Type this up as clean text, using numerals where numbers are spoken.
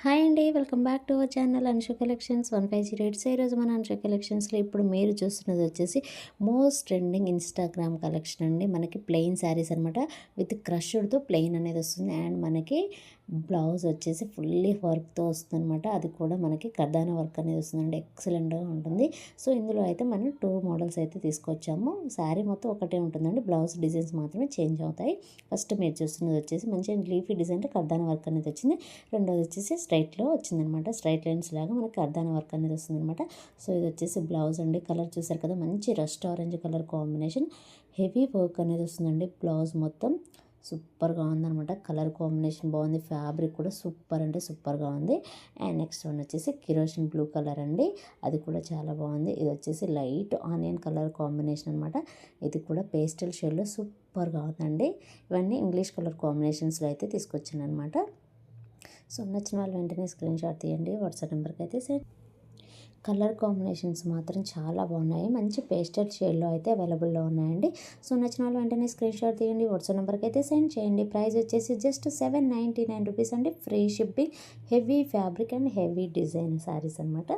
Hi అండి. Welcome back to our channel Anshu collections 150 ఈరోజు మన అన్షు కలెక్షన్స్‌లో ఇప్పుడు మీరు చూస్తున్నది వచ్చేసి మోస్ట్ ట్రెండింగ్ ఇన్‌స్టాగ్రామ్ కలెక్షన్ అండి. మనకి ప్లెయిన్ శారీస్ అనమాట. విత్ క్రష్డ్‌తో ప్లెయిన్ అనేది వస్తుంది. అండ్ మనకి బ్లౌజ్ వచ్చేసి ఫుల్లీ వర్క్‌తో వస్తుందనమాట. అది కూడా మనకి కర్దానా వర్క్ అనేది వస్తుందండి. ఎక్సలెంట్‌గా ఉంటుంది. సో ఇందులో అయితే మనం 2 మోడల్స్ అయితే తీసుకొచ్చాము. శారీ మొత్తం ఒకటే ఉంటుందండి. బ్లౌజ్ డిజైన్స్ మాత్రమే చేంజ్ అవుతాయి. ఫస్ట్ మీరు చూస్తున్నది వచ్చేసి మంచి లీఫీ డిజైన్‌లో కర్దానా వర్క్ అనేది వచ్చింది. రెండోది వచ్చేసి స్ట్రైట్లో వచ్చిందనమాట. స్ట్రైట్ లైన్స్ లాగా మనకి కర్దానా వర్క్ అనేది వస్తుందనమాట. సో ఇది వచ్చేసి బ్లౌజ్ అండి. కలర్ చూసారు కదా, మంచి rust orange colour combination, heavy work అనేది వస్తుందండి. బ్లౌజ్ మొత్తం సూపర్గా ఉందనమాట. కలర్ కాంబినేషన్ బాగుంది. ఫ్యాబ్రిక్ కూడా సూపర్ అంటే సూపర్గా ఉంది. అండ్ నెక్స్ట్ వన్ వచ్చేసి కిరోషన్ బ్లూ కలర్ అండి. అది కూడా చాలా బాగుంది. ఇది వచ్చేసి లైట్ ఆనియన్ కలర్ కాంబినేషన్ అనమాట. ఇది కూడా పేస్టల్ షేడ్లో సూపర్గా ఉందండి. ఇవన్నీ ఇంగ్లీష్ కలర్ కాంబినేషన్స్లో అయితే తీసుకొచ్చాను అనమాట. సో నచ్చిన వాళ్ళు వెంటనే స్క్రీన్ షాట్ తీయండి, వాట్సాప్ నెంబర్కి అయితే సెండ్. కలర్ కాంబినేషన్స్ మాత్రం చాలా బాగున్నాయి. మంచి పేస్టల్ షేడ్లో అయితే అవైలబుల్లో ఉన్నాయండి. సో నచ్చిన వాళ్ళు వెంటనే స్క్రీన్ షాట్ తీయండి, వాట్సాప్ నెంబర్కి అయితే సెండ్ చేయండి. ప్రైస్ వచ్చేసి జస్ట్ 799 రూపీస్ అండి. Free shipping. Heavy fabric and heavy design saris అనమాట.